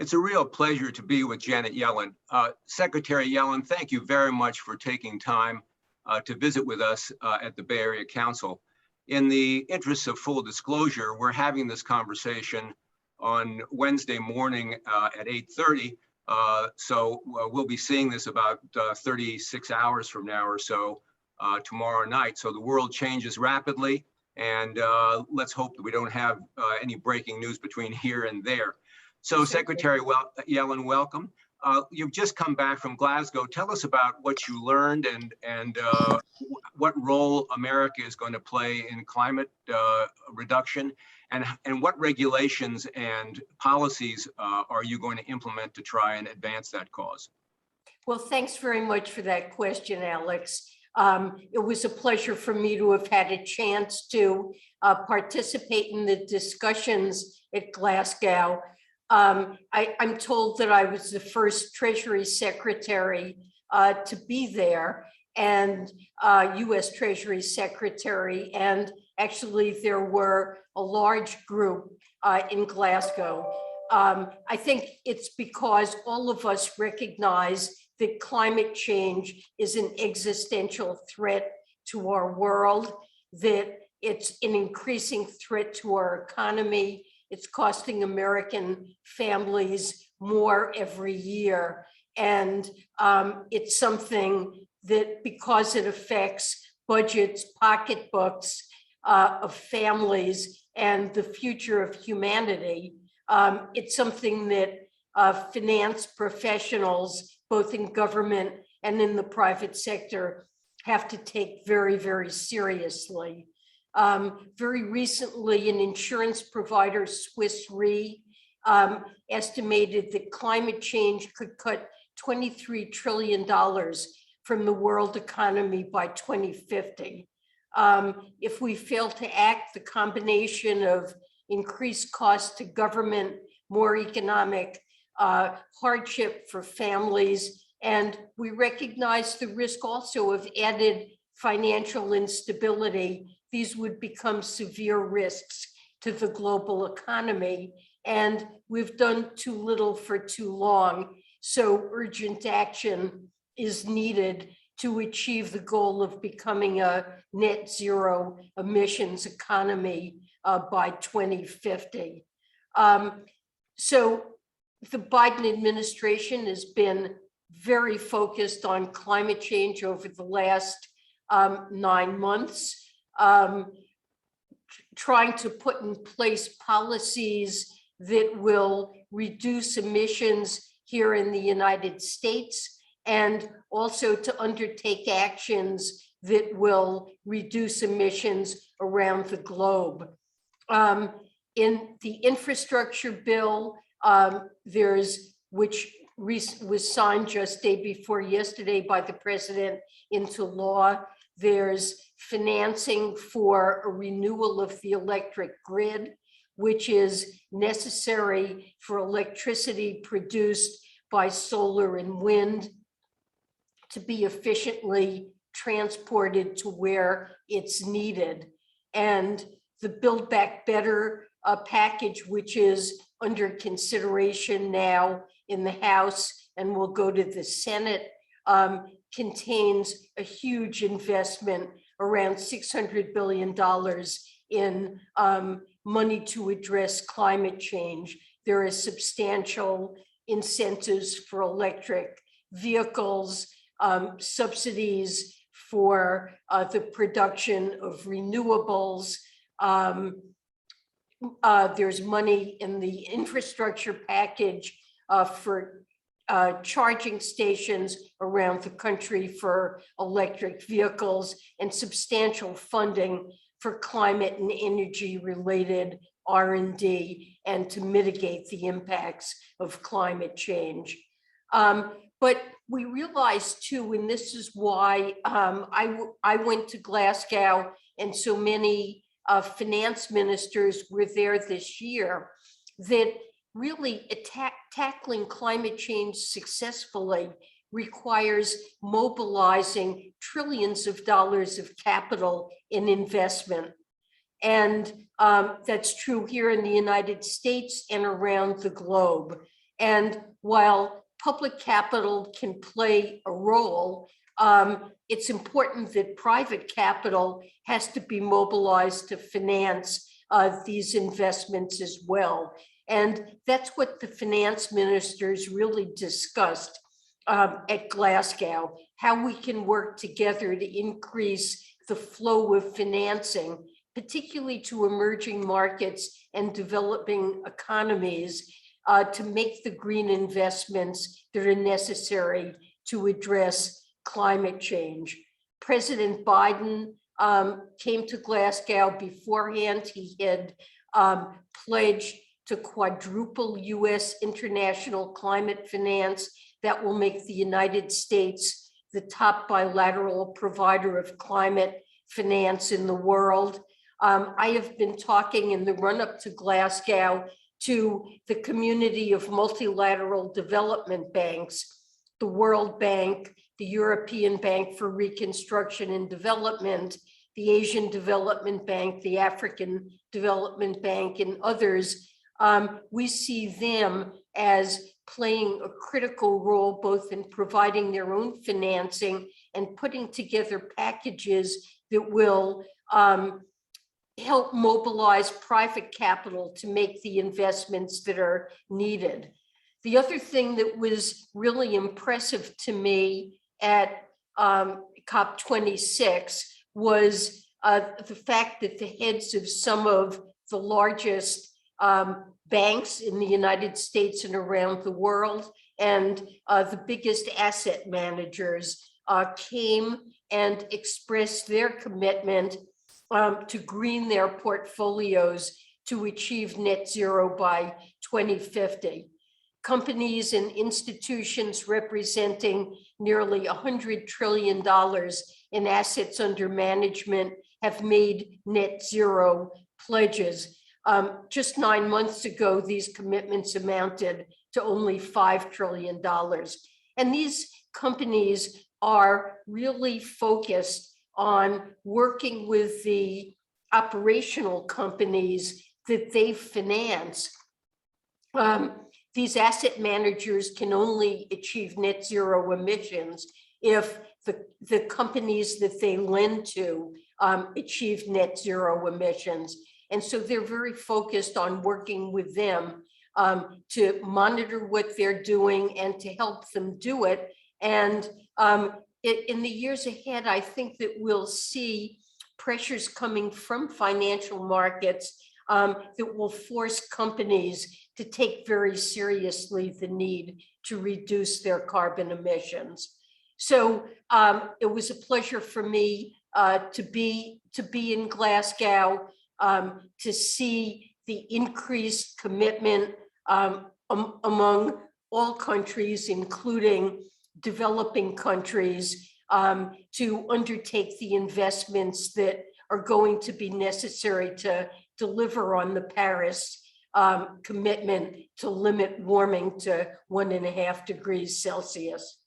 It's a real pleasure to be with Janet Yellen. Secretary Yellen, thank you very much for taking time to visit with us at the Bay Area Council. In the interest of full disclosure, we're having this conversation on Wednesday morning at 8:30. So we'll be seeing this about 36 hours from now or so tomorrow night. So the world changes rapidly, and let's hope that we don't have any breaking news between here and there. So Secretary Yellen, welcome. You've just come back from Glasgow. Tell us about what you learned and what role America is going to play in climate reduction, and what regulations and policies are you going to implement to try and advance that cause? Well, thanks very much for that question, Alex. It was a pleasure for me to have had a chance to participate in the discussions at Glasgow. I'm told that I was the first Treasury Secretary to be there, and US Treasury Secretary, and actually there were a large group in Glasgow. I think it's because all of us recognize that climate change is an existential threat to our world, that it's an increasing threat to our economy. It's costing American families more every year. And it's something that, because it affects budgets, pocketbooks of families and the future of humanity, it's something that finance professionals, both in government and in the private sector, have to take very, very seriously. Very recently, an insurance provider, Swiss Re, estimated that climate change could cut $23 trillion from the world economy by 2050. If we fail to act, the combination of increased costs to government, more economic hardship for families, and we recognize the risk also of added financial instability. These would become severe risks to the global economy, and we've done too little for too long. So urgent action is needed to achieve the goal of becoming a net zero emissions economy by 2050. So the Biden administration has been very focused on climate change over the last 9 months. Trying to put in place policies that will reduce emissions here in the United States, and also to undertake actions that will reduce emissions around the globe. In the infrastructure bill, which was signed just day before yesterday by the president into law, there's financing for a renewal of the electric grid, which is necessary for electricity produced by solar and wind to be efficiently transported to where it's needed. And the Build Back Better package, which is under consideration now in the House and will go to the Senate, contains a huge investment, around $600 billion in money to address climate change. There are substantial incentives for electric vehicles, subsidies for the production of renewables. There's money in the infrastructure package for charging stations around the country for electric vehicles, and substantial funding for climate and energy related R&D and to mitigate the impacts of climate change. But we realized too, and this is why I went to Glasgow and so many finance ministers were there this year, that really tackling climate change successfully requires mobilizing trillions of dollars of capital in investment. And that's true here in the United States and around the globe. And while public capital can play a role, it's important that private capital has to be mobilized to finance these investments as well. And that's what the finance ministers really discussed at Glasgow, how we can work together to increase the flow of financing, particularly to emerging markets and developing economies, to make the green investments that are necessary to address climate change. President Biden came to Glasgow beforehand. He had pledged to quadruple US international climate finance that will make the United States the top bilateral provider of climate finance in the world. I have been talking in the run-up to Glasgow to the community of multilateral development banks, the World Bank, the European Bank for Reconstruction and Development, the Asian Development Bank, the African Development Bank, and others. We see them as playing a critical role both in providing their own financing and putting together packages that will help mobilize private capital to make the investments that are needed. The other thing that was really impressive to me at COP26 was the fact that the heads of some of the largest banks in the United States and around the world and the biggest asset managers came and expressed their commitment to green their portfolios to achieve net zero by 2050. Companies and institutions representing nearly $100 trillion in assets under management have made net zero pledges. Just 9 months ago, these commitments amounted to only $5 trillion. And these companies are really focused on working with the operational companies that they finance. These asset managers can only achieve net zero emissions if the companies that they lend to achieve net zero emissions. And so they're very focused on working with them to monitor what they're doing and to help them do it. And in the years ahead, I think that we'll see pressures coming from financial markets that will force companies to take very seriously the need to reduce their carbon emissions. So it was a pleasure for me to be in Glasgow, to see the increased commitment among all countries, including developing countries, to undertake the investments that are going to be necessary to deliver on the Paris commitment to limit warming to 1.5 degrees Celsius.